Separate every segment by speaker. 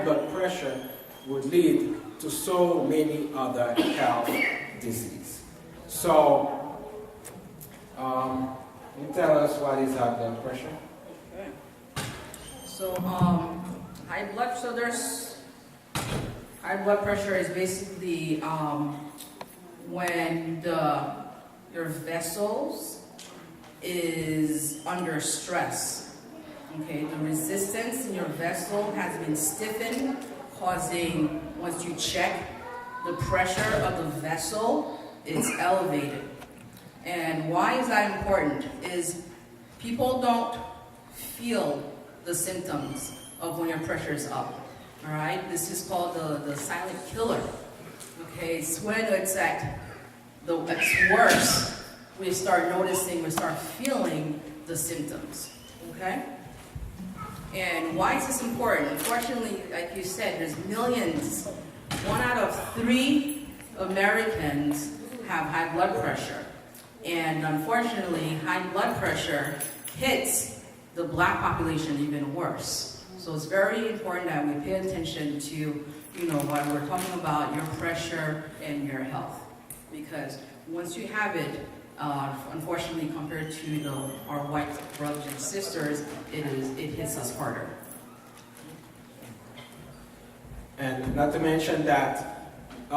Speaker 1: high blood pressure would lead to so many other health diseases. So, can you tell us what is high blood pressure?
Speaker 2: Okay. So, high blood pressure is basically when your vessels is under stress. Okay, the resistance in your vessel has been stiffened, causing, once you check, the pressure of the vessel is elevated. And why is that important? Is people don't feel the symptoms of when your pressure is up. All right, this is called the silent killer. Okay, it's when it's worse, we start noticing, we start feeling the symptoms. Okay, and why is this important? Unfortunately, like you said, there's millions. 1 out of 3 Americans have high blood pressure, and unfortunately, high blood pressure hits the Black population even worse. So it's very important that we pay attention to, what we're talking about, your pressure and your health. Because once you have it, unfortunately, compared to our white brothers and sisters, it hits us harder.
Speaker 1: And not to mention that we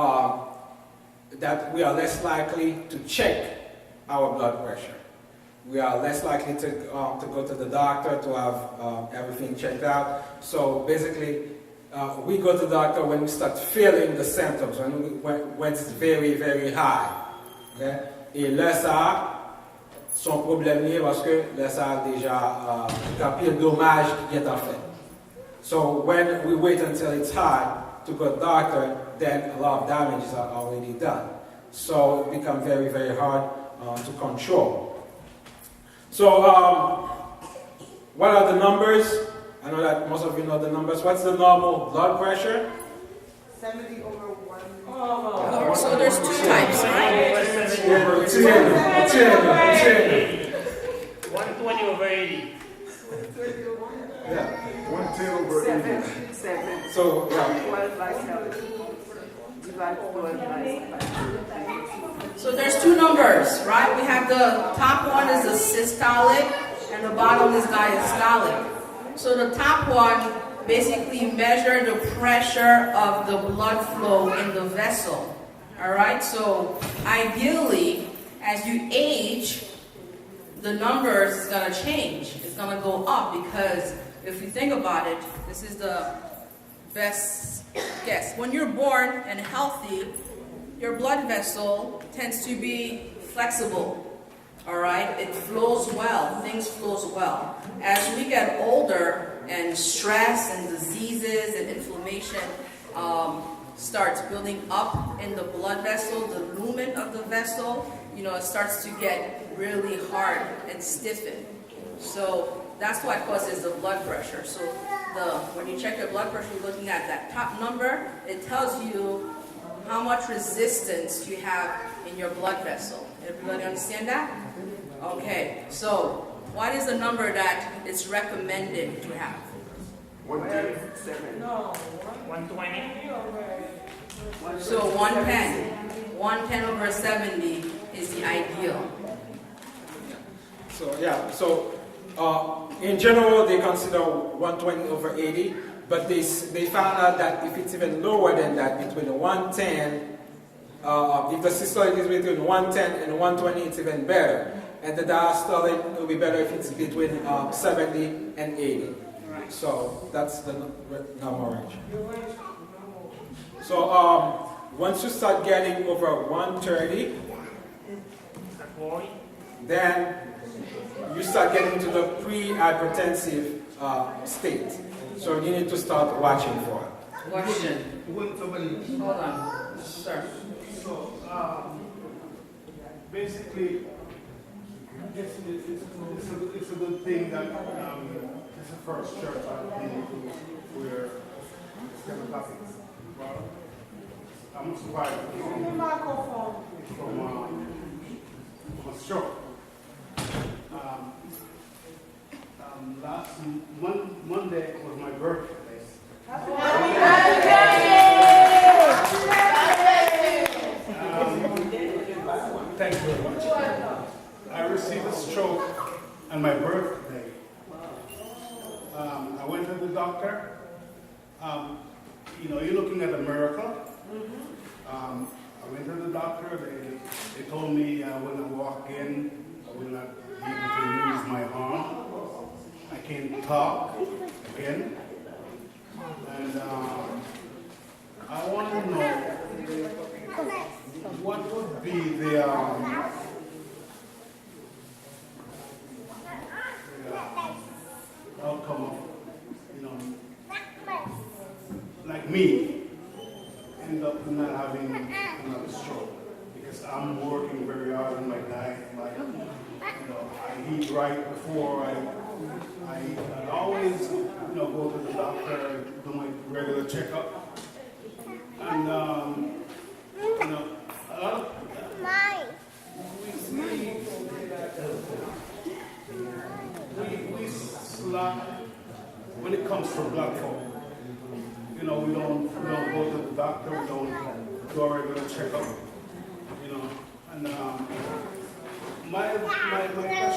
Speaker 1: are less likely to check our blood pressure. We are less likely to go to the doctor to have everything checked out. So basically, we go to the doctor when we start feeling the symptoms, when it's very, very high. Okay? Et là, ça, son problème lié parce que là, ça a déjà pile dommage qui est en fait. So when we wait until it's high to go to the doctor, then a lot of damages are already done. So it becomes very, very hard to control. So, what are the numbers? I know that most of you know the numbers. What's the normal blood pressure?
Speaker 3: 70 over 1.
Speaker 2: Oh, so there's 2 types, right?
Speaker 4: 120 over 80.
Speaker 1: Yeah.
Speaker 3: 110 over 80. 7.
Speaker 1: So, yeah.
Speaker 3: 12 by 7. Divide 12 by 7.
Speaker 2: So there's 2 numbers, right? We have the top one is the systolic, and the bottom is diastolic. So the top one basically measures the pressure of the blood flow in the vessel. All right. So ideally, as you age, the numbers is gonna change. It's gonna go up because if you think about it, this is the best guess. When you're born and healthy, your blood vessel tends to be flexible, all right? It flows well, things flows well. As we get older and stress and diseases and inflammation starts building up in the blood vessel, the lumen of the vessel, it starts to get really hard and stiffen. So that's what causes the blood pressure. So when you check your blood pressure, you're looking at that top number, it tells you how much resistance you have in your blood vessel. Everybody understand that? Okay, so what is the number that it's recommended to have?
Speaker 3: 110.
Speaker 4: No. 120.
Speaker 2: So 110. 110 over 70 is the ideal.
Speaker 1: So, yeah. So, in general, they consider 120 over 80. But they found out that if it's even lower than that, between 110, if the systolic is between 110 and 120, it's even better. And the diastolic will be better if it's between 70 and 80.
Speaker 2: Right.
Speaker 1: So that's the normal range. So once you start getting over 130, then you start getting to the pre-hypertensive state. So you need to start watching for it.
Speaker 2: Question. Hold on. Sir.
Speaker 5: So, basically, it's a good thing that it's the first church I've been to where this kind of topic is brought up. I'm surprised from a stroke. Last Monday was my birthday. you know, you're looking at a miracle. I went to the doctor. They told me when I walk in, I will not be able to use my arm. I can't talk again. And I want to know what would be the outcome of, you know, like me, end up not having another stroke. Because I'm working very hard on my diet. Like, you know, I eat right before I always, you know, go to the doctor, do my regular checkup. And, you know, we slack when it comes to blood flow. You know, we don't go to the doctor, we don't do our regular checkup. You know, and my question is,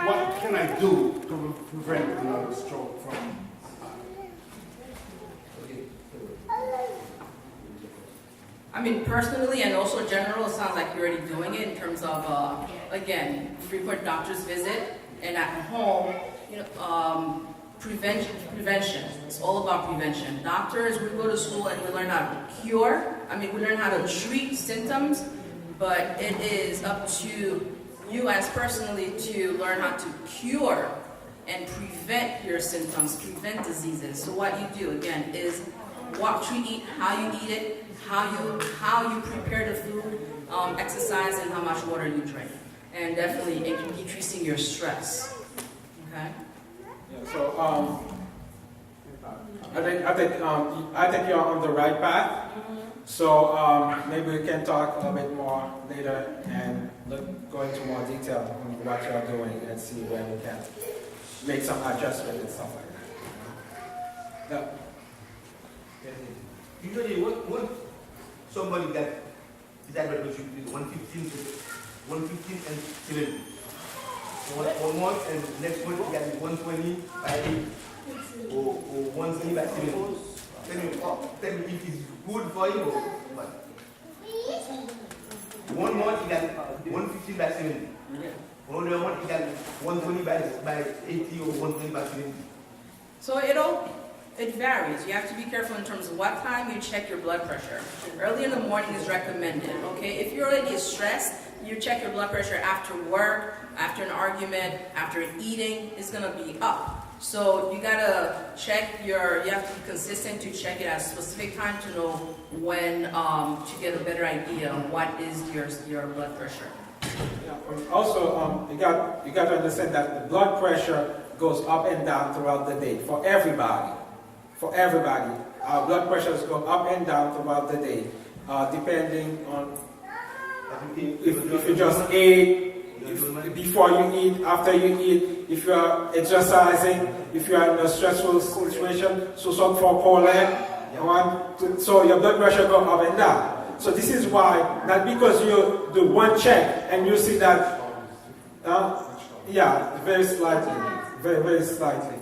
Speaker 5: what can I do to prevent another stroke from?
Speaker 2: I mean, personally and also general, it sounds like you're already doing it in terms of, again, frequent doctor's visit, and at home, you know, prevention. It's all about prevention. Doctors, we go to school and we learn how to cure. I mean, we learn how to treat symptoms, but it is up to you as personally to learn how to cure and prevent your symptoms, prevent diseases. So what you do, again, is what you eat, how you eat it, how you prepare the food, exercise, and how much water you drink. And definitely decreasing your stress. Okay?
Speaker 1: Yeah, so I think you're on the right path. So maybe we can talk a little bit more later and go into more detail on what you're doing and see where we can make some adjustments and stuff like that. Yeah.
Speaker 6: Usually, what somebody that diabetes is 115 and 70. One month and next month you got 120 by 8 or 120 by 7. Tell me if it's good for you or what. 1 month you got 115 by 70. Another month you got 120 by 80 or 120 by 70.
Speaker 2: So it varies. You have to be careful in terms of what time you check your blood pressure. Early in the morning is recommended, okay? If you're already stressed, you check your blood pressure after work, after an argument, after eating, it's gonna be up. So you gotta check you have to be consistent to check it at a specific time to know when, to get a better idea of what is your blood pressure.
Speaker 1: Yeah. Also, you got to understand that the blood pressure goes up and down throughout the day for everybody. For everybody, our blood pressures go up and down throughout the day, depending on if you just ate, before you eat, after you eat, if you are exercising, if you are in a stressful situation, so so your blood pressure goes up and down. So this is why, not because you do one check and you see that, very slightly, very slightly.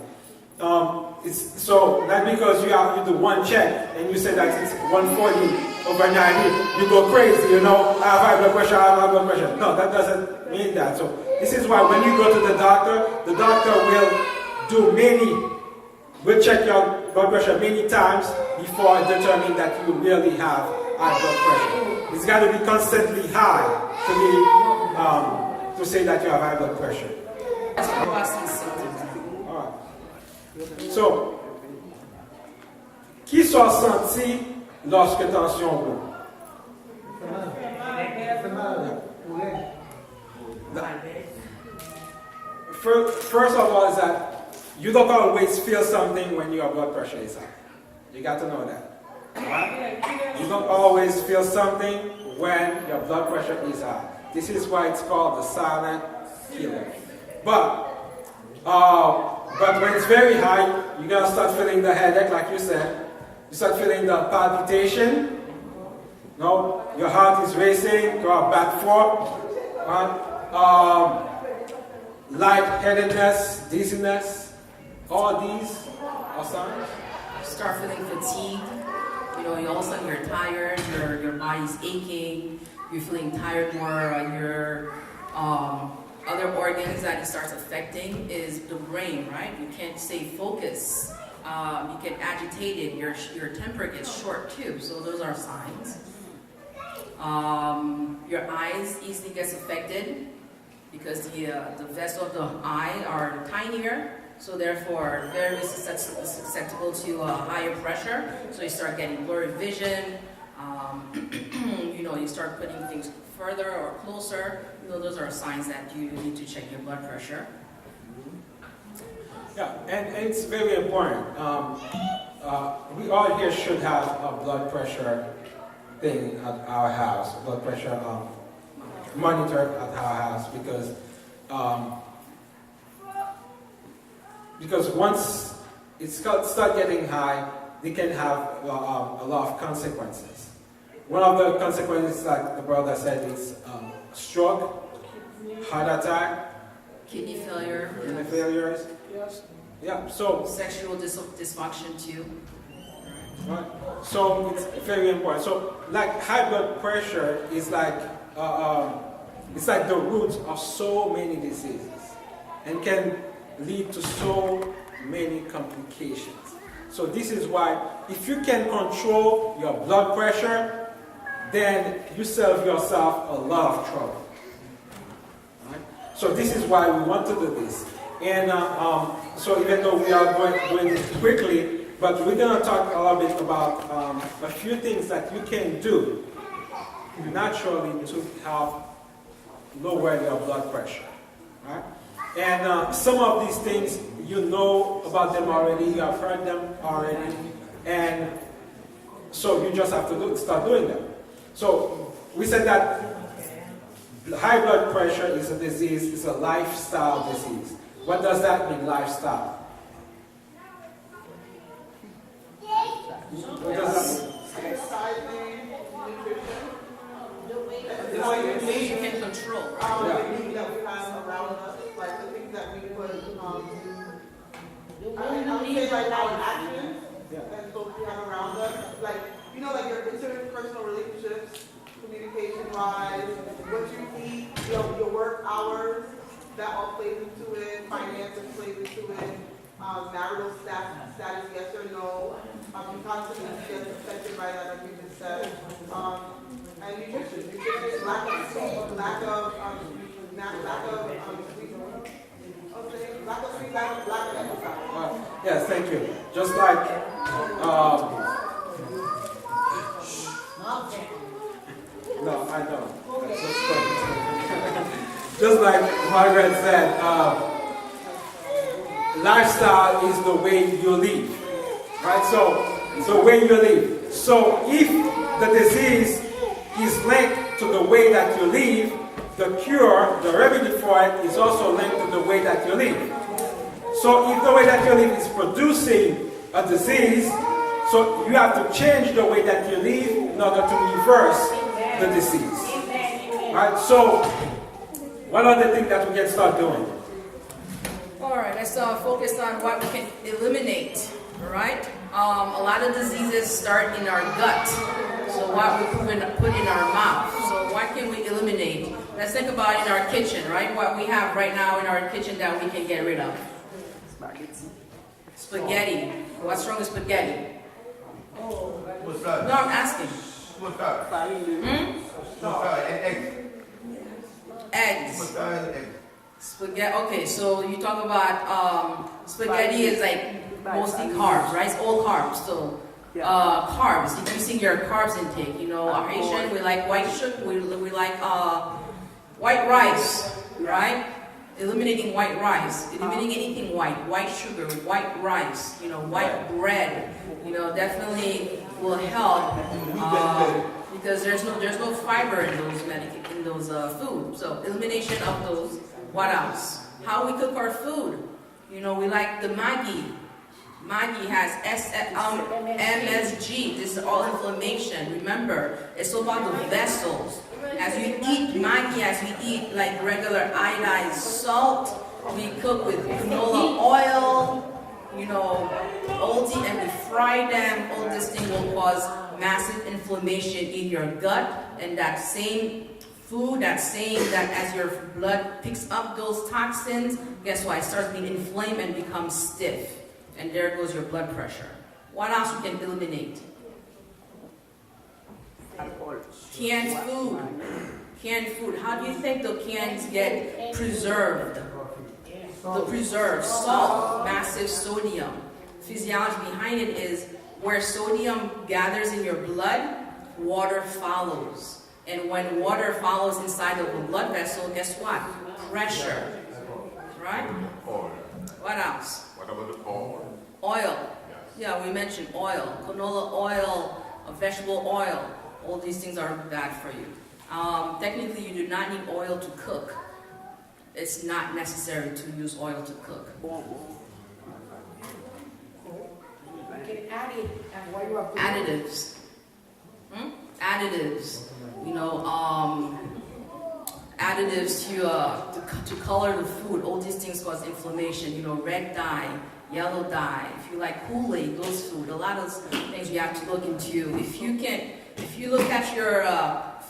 Speaker 1: So not because you do one check and you say that it's 140 over 90, you go crazy, you know, I have high blood pressure, I have high blood pressure. No, that doesn't mean that. So this is why when you go to the doctor will check your blood pressure many times before determining that you really have high blood pressure. It's got to be constantly high to say that you have high blood pressure. So, qui sont sentis lorsque tension roule? First of all is that you don't always feel something when your blood pressure is high. You got to know that. Right? You don't always feel something when your blood pressure is high. This is why it's called the silent killer. But when it's very high, you're going to start feeling the headache, like you said. You start feeling the palpitation. No, your heart is racing, you are back forth. Lightheadedness, dizziness, all these are signs.
Speaker 2: Start feeling fatigued. you all of a sudden you're tired, your body's aching, you're feeling tired more, your other organs that it starts affecting is the brain, right? You can't stay focused. You get agitated, your temper gets short too, so those are signs. Your eyes easily gets affected because the vessels of the eye are tinier, so therefore very susceptible to higher pressure. So you start getting blurry vision. You start putting things further or closer. Those are signs that you need to check your blood pressure.
Speaker 1: Yeah, and it's very important. We all here should have a blood pressure thing at our house, blood pressure monitor at our house, because once it starts getting high, it can have a lot of consequences. One of the consequences, like the brother said, is stroke, heart attack,
Speaker 2: Kidney failure.
Speaker 1: kidney failures. Yeah, so
Speaker 2: Sexual dysfunction too.
Speaker 1: right. So it's very important. So like high blood pressure is like it's like the root of so many diseases and can lead to so many complications. So this is why if you can control your blood pressure, then you save yourself a lot of trouble. Right? So this is why we want to do this. And so even though we are doing it quickly, but we're going to talk a little bit about a few things that you can do naturally to help lower your blood pressure. Right? And some of these things, you know about them already, you have heard them already, and so you just have to start doing them. So we said that high blood pressure is a disease, it's a lifestyle disease. What does that mean, lifestyle? What does that mean?
Speaker 7: Exercising, nutrition,
Speaker 2: The way you can control.
Speaker 7: the things that we have around us, like the things that we put, I would say like our actions and so we have around us, like, like your interpersonal relationships, communication-wise, what you eat, your work hours, that all plays into it, finances plays into it, marital status, yes or no, you constantly get affected by that, like we just said, and nutrition, lack of sleep, lack of exercise.
Speaker 1: Yes, thank you. Just like, no, I don't. Just like Margaret said, lifestyle is the way you live, right? So the way you live. So if the disease is linked to the way that you live, the cure, the remedy for it is also linked to the way that you live. So if the way that you live is producing a disease, so you have to change the way that you live in order to reverse the disease. Right? So what are the things that we can start doing?
Speaker 2: All right, let's focus on what we can eliminate. All right, a lot of diseases start in our gut. So what we put in our mouth. So what can we eliminate? Let's think about in our kitchen, right? What we have right now in our kitchen that we can get rid of. Spaghetti. What's wrong with spaghetti?
Speaker 6: What's that?
Speaker 2: No, I'm asking.
Speaker 6: What's that? What's that? And eggs. What's
Speaker 2: Eggs.
Speaker 6: that? And eggs.
Speaker 2: Spaghetti. Okay, so you talk about spaghetti is like mostly carbs, right? It's all carbs. So carbs, increasing your carbs intake. Our Haitian, we like white sugar. We like white rice, right? Eliminating white rice, eliminating anything white sugar, white rice, white bread, definitely will help because there's no fiber in those food. So elimination of those. What else? How we cook our food. We like the Maggi. Maggi has MSG. This is all inflammation. Remember, it's all about the vessels. As you eat Maggi, as we eat like regular iodized salt, we cook with canola oil, oldie, and we fry them. All this thing will cause massive inflammation in your gut, and that same food, that as your blood picks up those toxins, guess what? It starts being inflamed and becomes stiff. And there goes your blood pressure. What else you can eliminate? Canned food. Canned food. How do you think the cans get preserved? The preserved salt, massive sodium. Physiology behind it is where sodium gathers in your blood, water follows. And when water follows inside of a blood vessel, guess what? Pressure. Right?
Speaker 8: Oil.
Speaker 2: What else?
Speaker 8: What about the oil?
Speaker 2: Oil. Yeah, we mentioned oil. Canola oil, vegetable oil. All these things are bad for you. Technically, you do not need oil to cook. It's not necessary to use oil to cook. Additives. Additives. You know, additives to color the food. All these things cause inflammation. You know, red dye, yellow dye. If you like Kool-Aid, those food. A lot of things you have to look into. If you look at your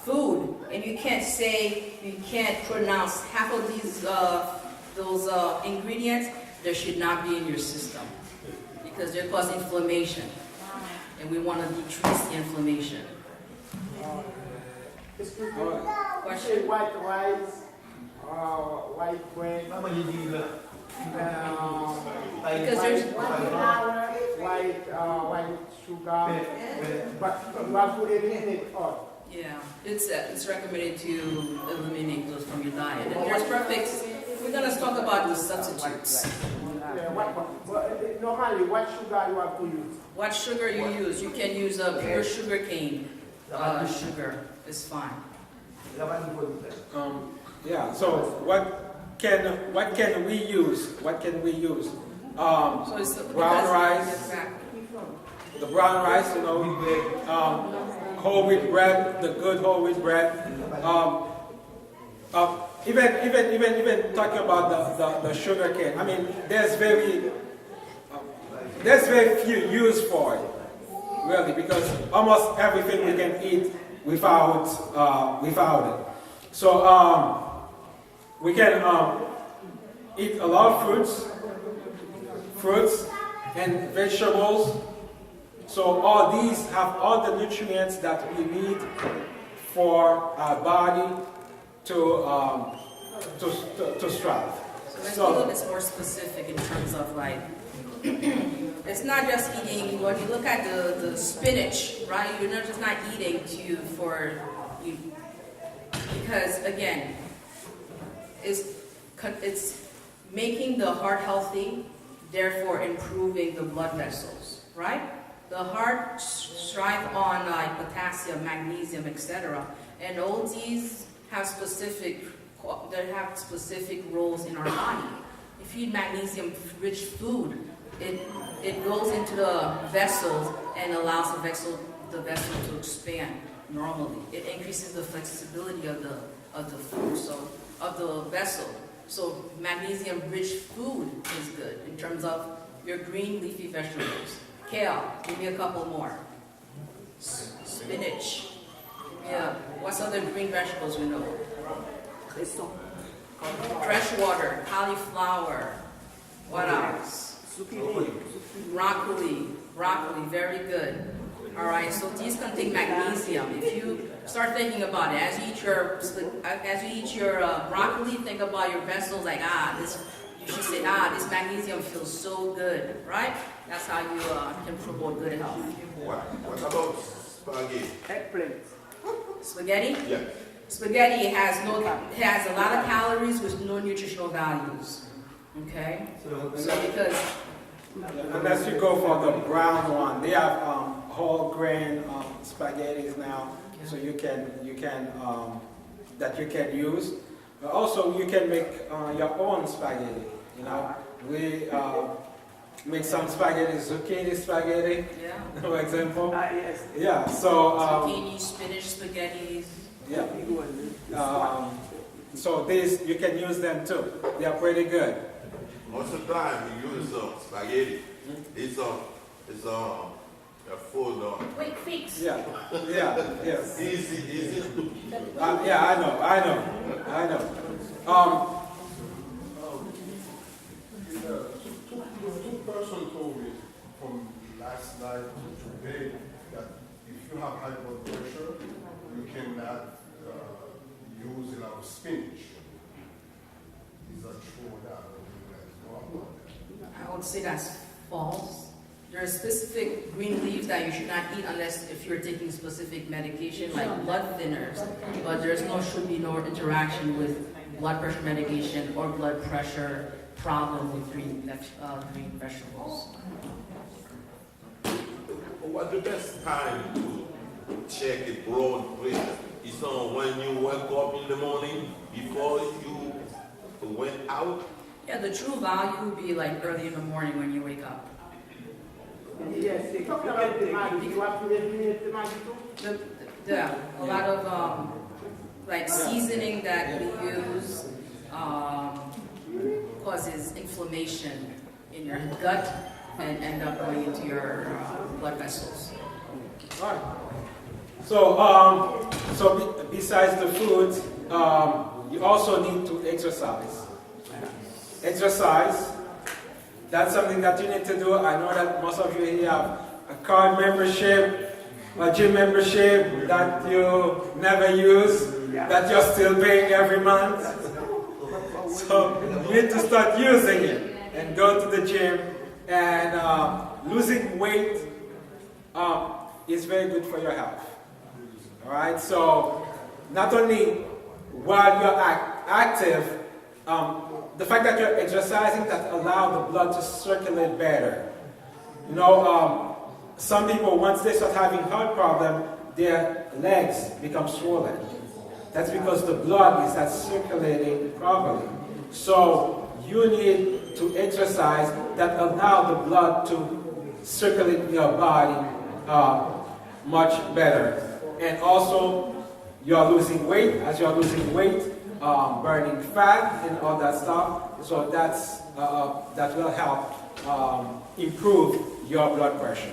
Speaker 2: food and you can't pronounce half of those ingredients, they should not be in your system because they cause inflammation, and we want to decrease the inflammation. Question?
Speaker 9: White rice, white bread,
Speaker 6: Mama, you need the
Speaker 2: Because there's
Speaker 9: white sugar, but you have to eliminate all.
Speaker 2: Yeah, it's recommended to eliminate those from your diet. And there's perfect. We're gonna talk about the substitutes.
Speaker 9: Normally, what sugar you have to use?
Speaker 2: What sugar you use? You can use a pure sugar cane. Sugar is fine.
Speaker 1: Yeah. So what can we use? What can we use?
Speaker 2: So it's
Speaker 1: Brown rice.
Speaker 2: Exactly.
Speaker 1: The brown rice, you know, whole wheat bread, the good whole wheat bread. Even talking about the sugar cane. I mean, there's very few use for it, really, because almost everything we can eat without it. So we can eat a lot of fruits and vegetables. So all these have all the nutrients that we need for our body to strive.
Speaker 2: So let's be a little bit more specific in terms of like, it's not just eating. When you look at the spinach, right? You're not just not eating because again, it's making the heart healthy, therefore improving the blood vessels, right? The heart strives on like potassium, magnesium, etc. And all these have specific roles in our body. If you eat magnesium-rich food, it goes into the vessels and allows the vessel to expand normally. It increases the flexibility of the food, so of the vessel. So magnesium-rich food is good in terms of your green leafy vegetables. Kale, give me a couple more. Spinach. Yeah. What's other green vegetables we know? Fresh water, cauliflower. What else? Broccoli. Broccoli, very good. All right, so these contain magnesium. If you start thinking about it, as you eat your broccoli, think about your vessels like, you should say, this magnesium feels so good, right? That's how you can promote good health.
Speaker 8: What about spaghetti?
Speaker 9: Eggplant.
Speaker 2: Spaghetti?
Speaker 8: Yeah.
Speaker 2: Spaghetti has a lot of calories with no nutritional values. Okay? So because
Speaker 1: unless you go for the brown one, they have whole grain spaghettis now, so you can that you can use. Also, you can make your own spaghetti. You know, we make some spaghetti, zucchini spaghetti, for example.
Speaker 9: Yes.
Speaker 1: Yeah. So
Speaker 2: zucchini, spinach spaghettis.
Speaker 1: yeah. So these you can use them too. They are pretty good.
Speaker 8: Most of the time we use spaghetti. It's A full on.
Speaker 2: Quick fix.
Speaker 1: Yeah, yes.
Speaker 8: Easy.
Speaker 1: Yeah, I know.
Speaker 10: Two person told me from last night to today that if you have high blood pressure, you cannot use a lot of spinach. Is that true that you guys know about that?
Speaker 2: I would say that's false. There are specific green leaves that you should not eat unless if you're taking specific medication like blood thinners. But should be no interaction with blood pressure medication or blood pressure problem with green vegetables.
Speaker 8: What's the best time to check a blood pressure? Is on when you wake up in the morning before you went out?
Speaker 2: Yeah, the true value would be like early in the morning when you wake up.
Speaker 9: Yes, talking about the Maggi, you have to eliminate the Maggi too?
Speaker 2: A lot of like seasoning that we use causes inflammation in your gut and end up going into your blood vessels.
Speaker 1: All right. So besides the food, you also need to exercise. Exercise. That's something that you need to do. I know that most of you here have a card membership, a gym membership that you never use, that you're still paying every month. So you need to start using it and go to the gym. And losing weight is very good for your health. All right. So not only while you're active, the fact that you're exercising that allows the blood to circulate better. You know, some people, once they start having heart problem, their legs become swollen. That's because the blood is not circulating properly. So you need to exercise that allow the blood to circulate in your body much better. And also, you're losing weight. As you're losing weight, burning fat and all that stuff. So that will help improve your blood pressure.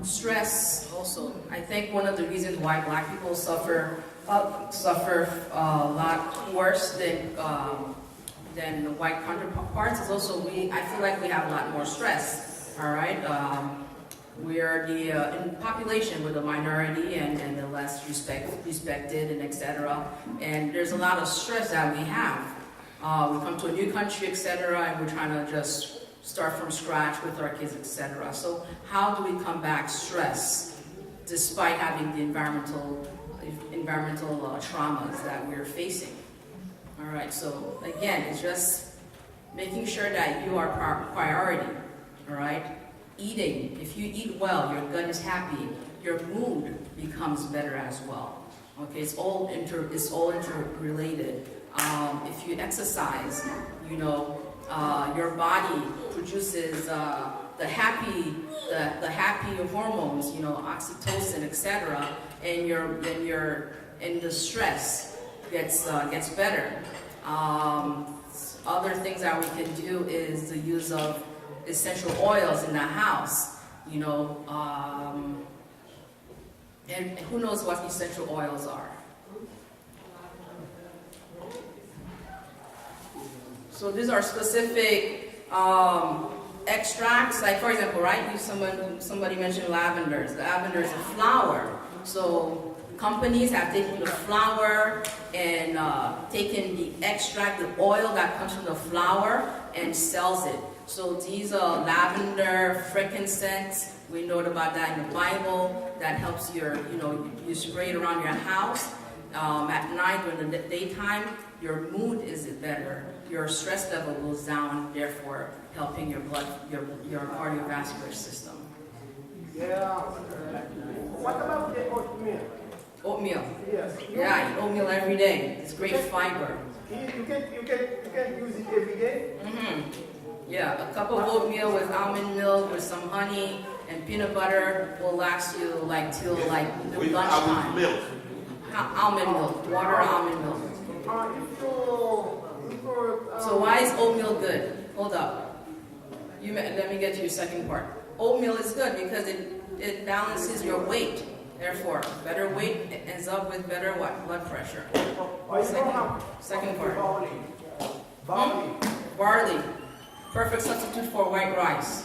Speaker 2: Stress also. I think one of the reasons why Black people suffer a lot worse than the white counterparts is also I feel like we have a lot more stress. All right. We are in population with a minority and the less respected and etc. And there's a lot of stress that we have. We come to a new country, etc., and we're trying to just start from scratch with our kids, etc. So how do we combat stress despite having the environmental traumas that we're facing? All right. So again, it's just making sure that you are priority. All right. Eating. If you eat well, your gut is happy. Your mood becomes better as well. Okay, it's all interrelated. If you exercise, you know, your body produces the happy hormones, you know, oxytocin, etc. And the stress gets better. Other things that we can do is the use of essential oils in the house, you know, and who knows what essential oils are. So these are specific extracts, like for example, right, somebody mentioned lavenders. Lavender is a flower. So companies have taken the flower and taken the extract, the oil that comes from the flower, and sells it. So these are lavender, frankincense. We know about that in the Bible. That helps you spray it around your house. At night, during the daytime, your mood is better. Your stress level goes down, therefore helping your cardiovascular system.
Speaker 9: Yeah. What about the oatmeal?
Speaker 2: Oatmeal.
Speaker 9: Yes.
Speaker 2: Yeah, I eat oatmeal every day. It's great fiber.
Speaker 9: You can use it every day?
Speaker 2: Mm-hmm. Yeah, a cup of oatmeal with almond milk with some honey and peanut butter will last you till
Speaker 8: With
Speaker 2: lunchtime.
Speaker 8: almond milk.
Speaker 2: Almond milk, water almond milk. So why is oatmeal good? Hold up. Let me get to your second part. Oatmeal is good because it balances your weight. Therefore, better weight ends up with better what? Blood pressure. Second part. Barley. Perfect substitute for white rice.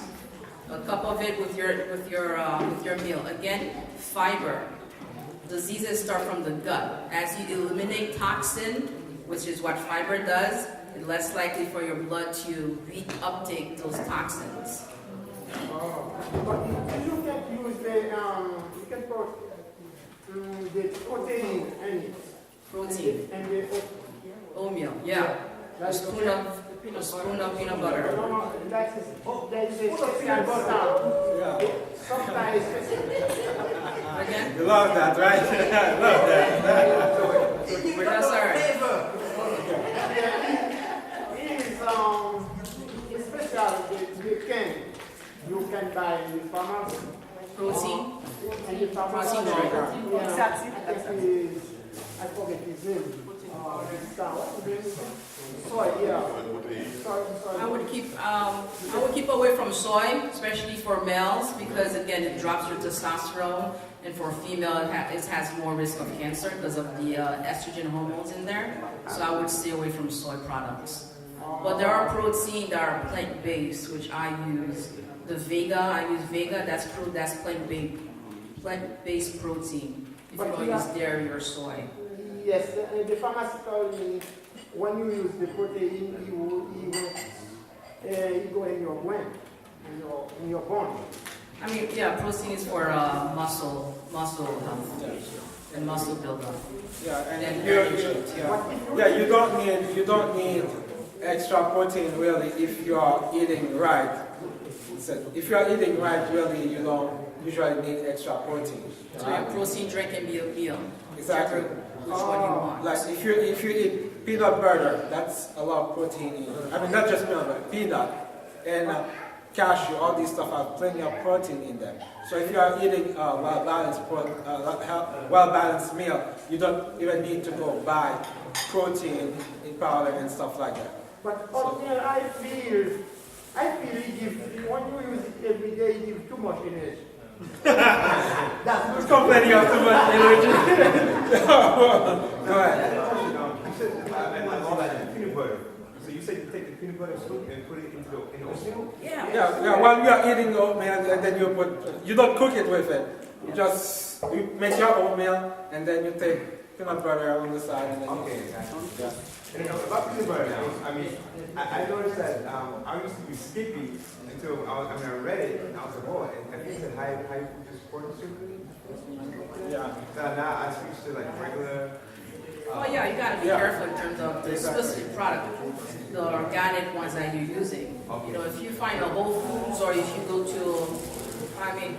Speaker 2: A cup of it with your meal. Again, fiber. Diseases start from the gut. As you eliminate toxin, which is what fiber does, it's less likely for your blood to re-uptake those toxins.
Speaker 9: But you can use you can put the protein and it.
Speaker 2: Protein.
Speaker 9: And the
Speaker 2: Oatmeal, yeah. A spoon of peanut butter.
Speaker 9: no, that is, there is a special butter.
Speaker 1: Yeah.
Speaker 9: Sometimes
Speaker 2: Again?
Speaker 1: You love that, right? I love that.
Speaker 2: Yes, sir.
Speaker 9: it is special, the can you can buy in the pharmacy.
Speaker 2: Protein.
Speaker 9: And the pharmacy,
Speaker 2: Protein drink.
Speaker 9: I forget his name. Soy, yeah. Soy.
Speaker 2: I would keep away from soy, especially for males, because again it drops your testosterone, and for female it has more risk of cancer because of the estrogen hormones in there. So I would stay away from soy products. But there are protein that are plant-based, which I use. The Vega, I use Vega. That's plant-based protein. If you don't use dairy or soy.
Speaker 9: Yes, the pharmacy told me when you use the protein, you go in your brain, in your bone.
Speaker 2: I mean, yeah, protein is for muscle health and muscle buildup.
Speaker 1: Yeah, and
Speaker 2: then
Speaker 1: you don't need extra protein really if you are eating right. So if you are eating right, really you don't usually need extra protein.
Speaker 2: So your protein drink can be a meal.
Speaker 1: Exactly.
Speaker 2: Which one you want?
Speaker 1: Like if you eat peanut butter, that's a lot of protein in it. I mean, not just peanut butter, peanut and cashew, all these stuff have plenty of protein in them. So if you are eating a well-balanced meal, you don't even need to go buy protein in powder and stuff like that.
Speaker 9: But oatmeal, I feel it gives, when you use it every day, it gives too much energy.
Speaker 1: That's complaining of too much energy. Go ahead.
Speaker 6: Peanut butter. So you said you take the peanut butter soup and put it in oatmeal?
Speaker 2: Yeah.
Speaker 1: While we are eating oatmeal, and then you don't cook it with it. You make your oatmeal, and then you take peanut butter on the side. And then
Speaker 6: Okay. And about peanut butter now, I mean, I noticed that I used to be skippy until I read it, and I was like, oh, and I think it said high fructose corn syrup.
Speaker 1: Yeah.
Speaker 6: So now I switched to like regular.
Speaker 2: Well, yeah, you gotta be careful in terms of the specific product, the organic ones that you're using. You know, if you find a Whole Foods or if you go to, I mean,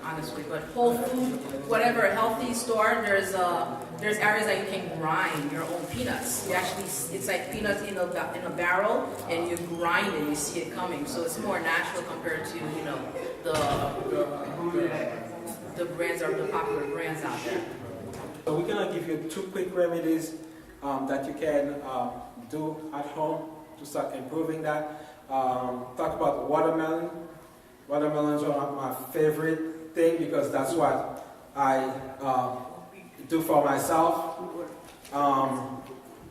Speaker 2: honestly, but Whole Food, whatever healthy store, there's areas that you can grind your own peanuts. You actually, it's like peanuts in a barrel, and you grind it, you see it coming. So it's more natural compared to the brands or the popular brands out there.
Speaker 1: So we're gonna give you 2 quick remedies that you can do at home to start improving that. Talk about watermelon. Watermelons are my favorite thing because that's what I do for myself.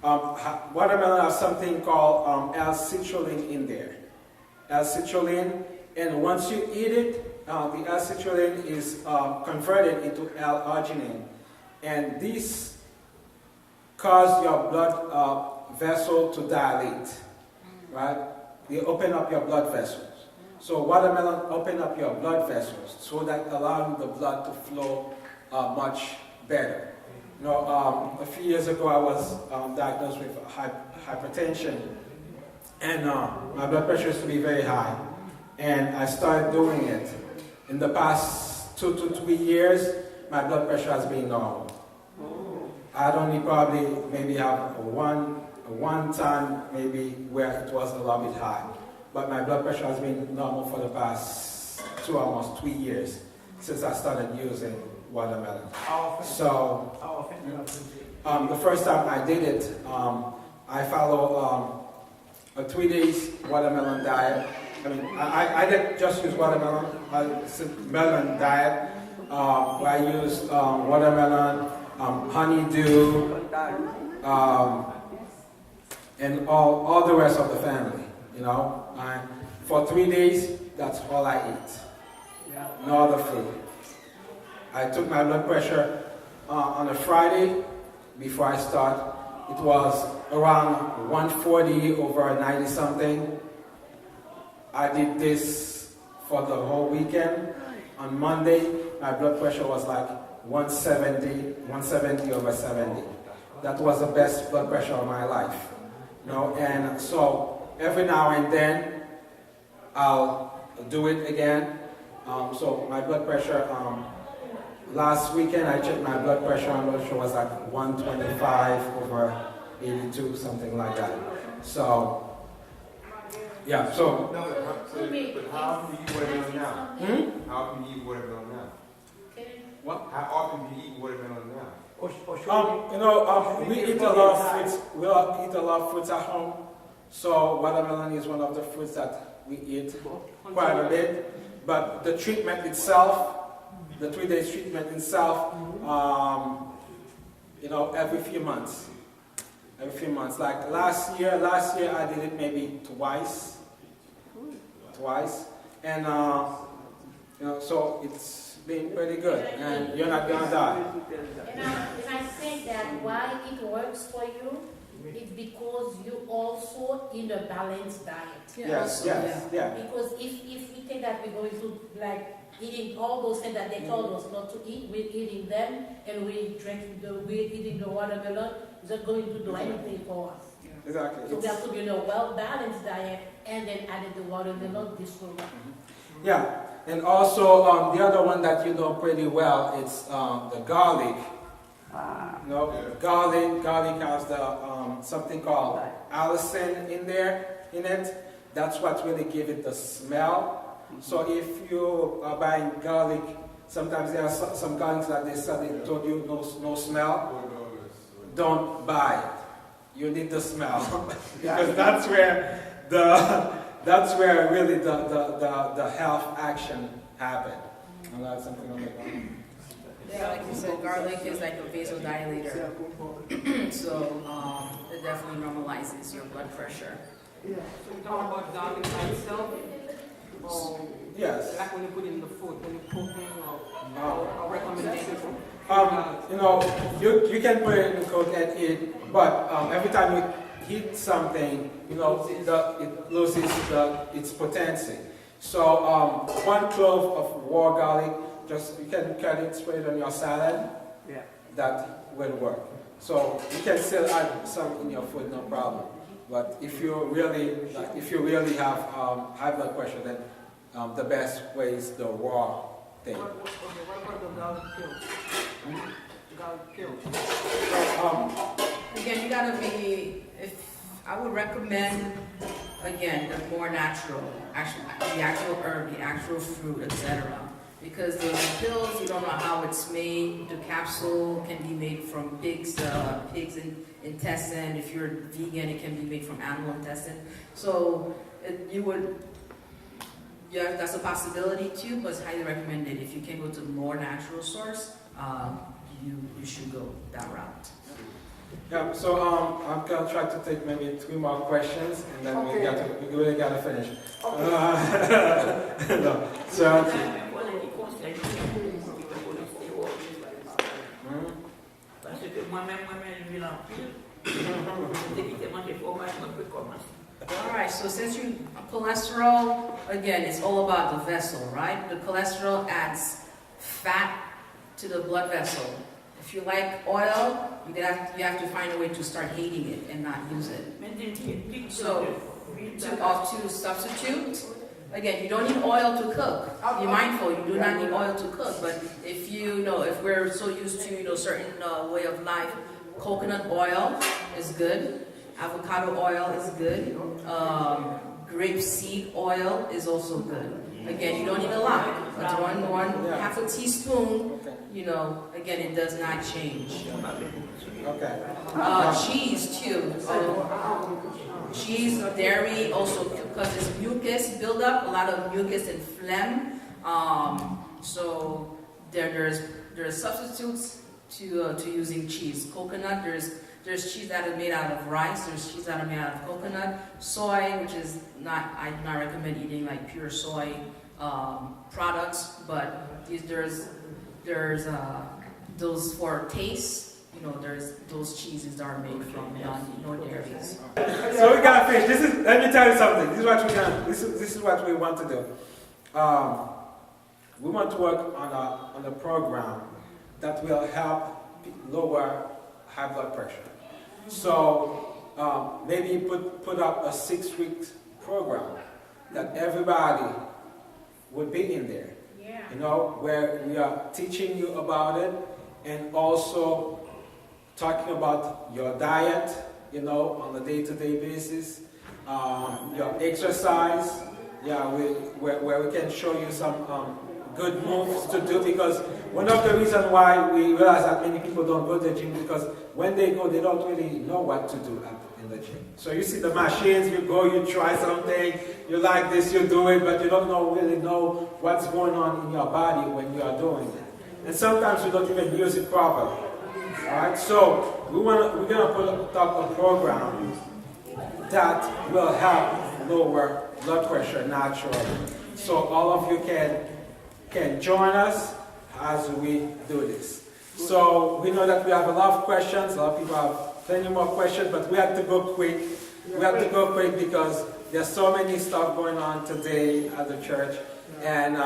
Speaker 1: Watermelon has something called L-citrulline in there. L-citrulline, and once you eat it, the L-citrulline is converted into L-arginine. And this causes your blood vessel to dilate, right? They open up your blood vessels. So watermelon open up your blood vessels so that allows the blood to flow much better. You know, a few years ago I was diagnosed with hypertension, and my blood pressure used to be very high. And I started doing it. In the past 2 to 3 years, my blood pressure has been normal. I'd only probably maybe have one time maybe where it was a little bit high. But my blood pressure has been normal for the past almost 3 years since I started using watermelon. So the first time I did it, I follow a 3 days watermelon diet. I mean, I didn't just use watermelon. It's a melon diet. I use watermelon, honeydew, and all the rest of the family. You know, for 3 days, that's all I eat. No other food. I took my blood pressure on a Friday before I start. It was around 140 over 90 something. I did this for the whole weekend. On Monday, my blood pressure was like 170 over 70. That was the best blood pressure of my life. You know, and so every now and then, I'll do it again. So my blood pressure, last weekend I checked my blood pressure and blood pressure was like 125 over 82, something like that. So, yeah, so.
Speaker 11: No, but how often do you eat watermelon now? How often do you eat watermelon now?
Speaker 1: What?
Speaker 11: How often do you eat watermelon now?
Speaker 1: You know, we eat a lot of fruits. We all eat a lot of fruits at home. So watermelon is one of the fruits that we eat quite a bit. But the treatment itself, the 3-day treatment itself, you know, every few months. Every few months. Like last year I did it maybe twice. And, you know, so it's been pretty good. And you're not going to die.
Speaker 12: And I think that why it works for you is because you also eat a balanced diet.
Speaker 1: Yes.
Speaker 12: Because if we think that we're going to like eating all those things that they told us not to eat, we're eating them, and we're eating the watermelon, it's not going to do anything for us.
Speaker 1: Exactly.
Speaker 12: So we have to be in a well-balanced diet and then added the watermelon, this will work.
Speaker 1: Yeah, and also the other one that you know pretty well, it's the garlic. You know, garlic has the something called allicin in it. That's what really gives it the smell. So if you are buying garlic, sometimes there are some garlics that they said they told you no smell. Don't buy it. You need the smell because that's where really the health action happen. And that's something on the garlic.
Speaker 2: Yeah, like you said, garlic is like a vasodilator. So it definitely normalizes your blood pressure.
Speaker 3: Yeah. So you talk about garlic by itself?
Speaker 1: Yes.
Speaker 3: Like when you put it in the food, when you're cooking or recommendation?
Speaker 1: You know, you can put it in the cook and eat, but every time you heat something, you know, it loses its potency. So 1 clove of raw garlic, you can cut it straight on your salad.
Speaker 3: Yeah.
Speaker 1: That will work. So you can still add some in your food, no problem. But if you really have high blood pressure, then the best way is the raw thing.
Speaker 3: What about the garlic pills? Garlic pills.
Speaker 2: Again, you gotta be. I would recommend again the more natural, the actual herb, the actual fruit, etc. Because the pills, you don't know how it's made. The capsule can be made from pig's intestine. If you're vegan, it can be made from animal intestine. So that's a possibility too, but it's highly recommended. If you can go to more natural source, you should go that route.
Speaker 1: Yeah, so I'm gonna try to take maybe 3 more questions, and then we really gotta finish. No, so.
Speaker 2: Alright, so since cholesterol, again, it's all about the vessel, right? The cholesterol adds fat to the blood vessel. If you like oil, you have to find a way to start hating it and not use it. So, to substitute, again, you don't need oil to cook. Be mindful, you do not need oil to cook. But if if we're so used to certain way of life, coconut oil is good. Avocado oil is good. Grapeseed oil is also good. Again, you don't need a lot, but half a teaspoon, again, it does not change.
Speaker 1: Okay.
Speaker 2: Cheese too. Cheese, dairy also, because it's mucus buildup, a lot of mucus and phlegm. So there's substitutes to using cheese. Coconut, there's cheese that are made out of rice. There's cheese that are made out of coconut. Soy, which is I do not recommend eating like pure soy products, but there's those for taste. There's those cheeses that are made from no dairies.
Speaker 1: So we gotta finish. Let me tell you something. This is what we want to do. We want to work on a program that will help lower high blood pressure. So maybe put up a 6-week program that everybody would be in there. Where we are teaching you about it and also talking about your diet, on a day-to-day basis, your exercise, where we can show you some good moves to do, because one of the reasons why we realize that many people don't go to the gym, because when they go, they don't really know what to do in the gym. So you see the machines, you go, you try something, you like this, you do it, but you don't really know what's going on in your body when you are doing it. And sometimes you don't even use it properly. Alright, so we're gonna put up a program that will help lower blood pressure naturally. So all of you can join us as we do this. So we know that we have a lot of questions. A lot of people have plenty more questions, but we have to go quick. We have to go quick because there's so many stuff going on today at the church, and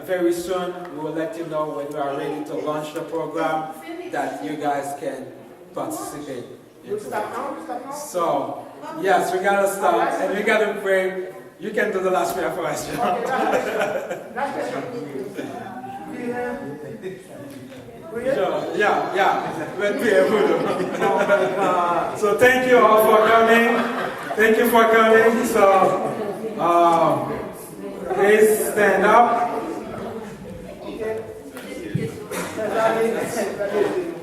Speaker 1: very soon we will let you know when we are ready to launch the program that you guys can participate. So yes, we gotta start and we gotta pray. You can do the last prayer for us, John. Sure. Yeah. Let's pray. So thank you all for coming. Thank you for coming. So please stand up.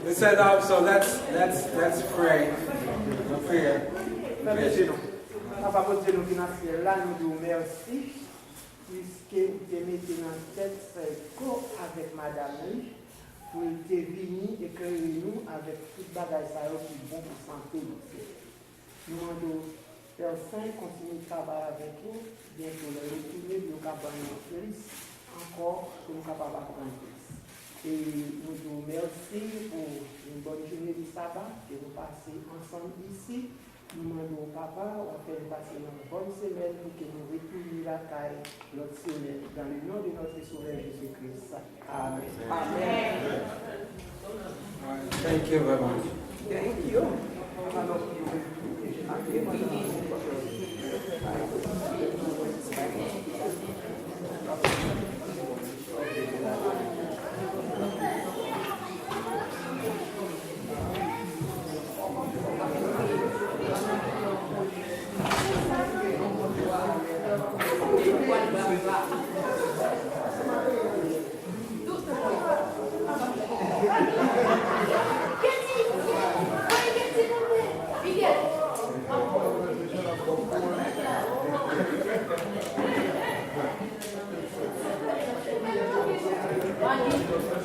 Speaker 1: Let's stand up. So let's pray.
Speaker 9: Papa, pour Dieu, nous financer là, nous vous merci, puisque vous avez mis en tête avec madame, pour te venir et créer nous avec tout bagage qui est bon pour santé. Nous demandons, Père Saint, continuer de travailler avec vous, bien pour le retourner, nous capables de encore, pour nous capables d'apprendre. Et nous vous remercions pour une bonne journée de sabbat que nous passons ensemble ici. Nous demandons au papa, on fait passer une bonne semaine pour que nous retournions la caille notre semaine. Dans le nom de notre Sauveur Jésus-Christ. Amen. Amen.
Speaker 1: Thank you very much.
Speaker 9: Thank you.
Speaker 12: One,